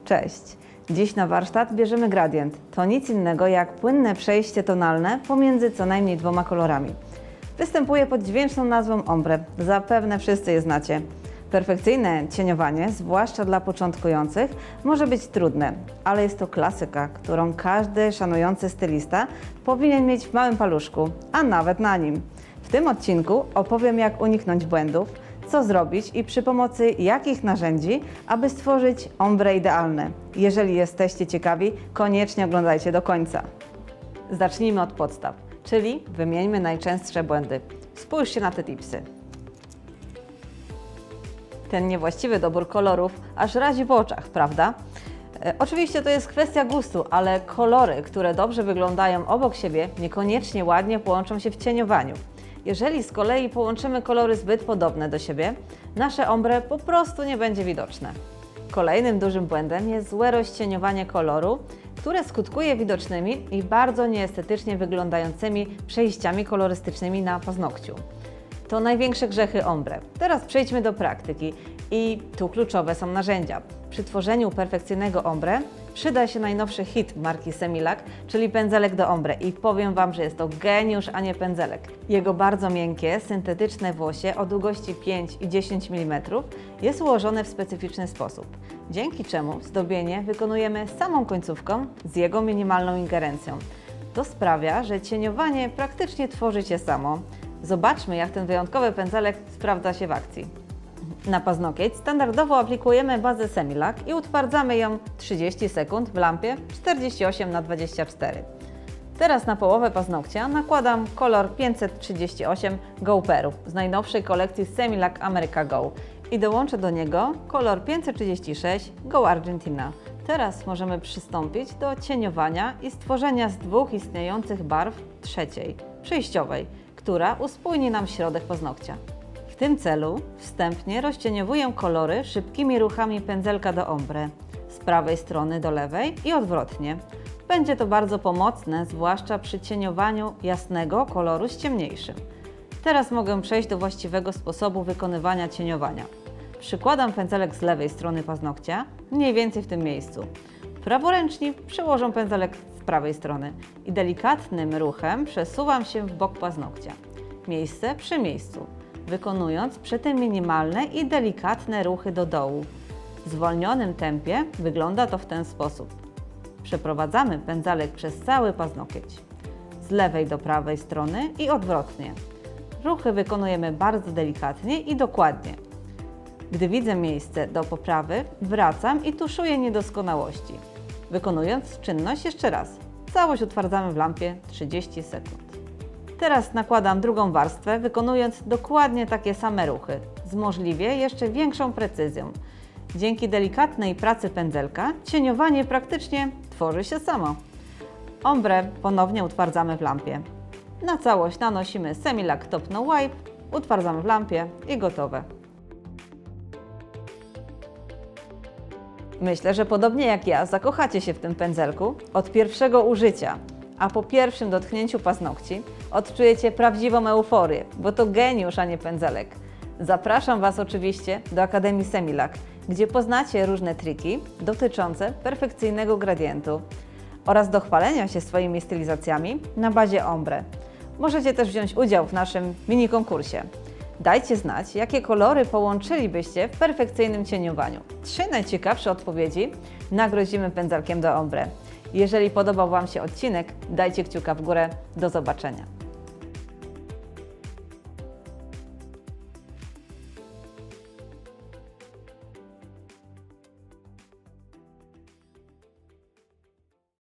Cześć! Dziś na warsztat bierzemy gradient. To nic innego jak płynne przejście tonalne pomiędzy co najmniej dwoma kolorami. Występuje pod dźwięczną nazwą ombre. Zapewne wszyscy je znacie. Perfekcyjne cieniowanie, zwłaszcza dla początkujących, może być trudne, ale jest to klasyka, którą każdy szanujący stylista powinien mieć w małym paluszku, a nawet na nim. W tym odcinku opowiem, jak uniknąć błędów, co zrobić i przy pomocy jakich narzędzi, aby stworzyć ombre idealne. Jeżeli jesteście ciekawi, koniecznie oglądajcie do końca. Zacznijmy od podstaw, czyli wymieńmy najczęstsze błędy. Spójrzcie na te tipsy. Ten niewłaściwy dobór kolorów aż razi w oczach, prawda? Oczywiście to jest kwestia gustu, ale kolory, które dobrze wyglądają obok siebie, niekoniecznie ładnie połączą się w cieniowaniu. Jeżeli z kolei połączymy kolory zbyt podobne do siebie, nasze ombre po prostu nie będzie widoczne. Kolejnym dużym błędem jest złe rozcieniowanie koloru, które skutkuje widocznymi i bardzo nieestetycznie wyglądającymi przejściami kolorystycznymi na paznokciu. To największe grzechy ombre. Teraz przejdźmy do praktyki i tu kluczowe są narzędzia. Przy tworzeniu perfekcyjnego ombre przyda się najnowszy hit marki Semilac, czyli pędzelek do ombre i powiem Wam, że jest to geniusz, a nie pędzelek. Jego bardzo miękkie, syntetyczne włosie o długości 5 i 10 mm jest ułożone w specyficzny sposób, dzięki czemu zdobienie wykonujemy samą końcówką z jego minimalną ingerencją. To sprawia, że cieniowanie praktycznie tworzy się samo. Zobaczmy, jak ten wyjątkowy pędzelek sprawdza się w akcji. Na paznokieć standardowo aplikujemy bazę Semilac i utwardzamy ją 30 sekund w lampie 48×24. Teraz na połowę paznokcia nakładam kolor 538 Go Peru z najnowszej kolekcji Semilac America Go i dołączę do niego kolor 536 Go Argentina. Teraz możemy przystąpić do cieniowania i stworzenia z dwóch istniejących barw trzeciej, przejściowej, która uspójni nam środek paznokcia. W tym celu wstępnie rozcieniowuję kolory szybkimi ruchami pędzelka do ombre, z prawej strony do lewej i odwrotnie. Będzie to bardzo pomocne, zwłaszcza przy cieniowaniu jasnego koloru z ciemniejszym. Teraz mogę przejść do właściwego sposobu wykonywania cieniowania. Przykładam pędzelek z lewej strony paznokcia, mniej więcej w tym miejscu. Praworęczni przełożą pędzelek z prawej strony i delikatnym ruchem przesuwam się w bok paznokcia, miejsce przy miejscu, wykonując przy tym minimalne i delikatne ruchy do dołu. W zwolnionym tempie wygląda to w ten sposób. Przeprowadzamy pędzelek przez cały paznokieć, z lewej do prawej strony i odwrotnie. Ruchy wykonujemy bardzo delikatnie i dokładnie. Gdy widzę miejsce do poprawy, wracam i tuszuję niedoskonałości. Wykonując czynność jeszcze raz. Całość utwardzamy w lampie 30 sekund. Teraz nakładam drugą warstwę, wykonując dokładnie takie same ruchy, z możliwie jeszcze większą precyzją. Dzięki delikatnej pracy pędzelka cieniowanie praktycznie tworzy się samo. Ombre ponownie utwardzamy w lampie. Na całość nanosimy Semilac Top No Wipe, utwardzamy w lampie i gotowe. Myślę, że podobnie jak ja zakochacie się w tym pędzelku od pierwszego użycia, a po pierwszym dotknięciu paznokci odczujecie prawdziwą euforię, bo to geniusz, a nie pędzelek. Zapraszam Was oczywiście do Akademii Semilac, gdzie poznacie różne triki dotyczące perfekcyjnego gradientu oraz do chwalenia się swoimi stylizacjami na bazie ombre. Możecie też wziąć udział w naszym mini konkursie. Dajcie znać, jakie kolory połączylibyście w perfekcyjnym cieniowaniu. 3 najciekawsze odpowiedzi nagrodzimy pędzelkiem do ombre. Jeżeli podobał Wam się odcinek, dajcie kciuka w górę. Do zobaczenia.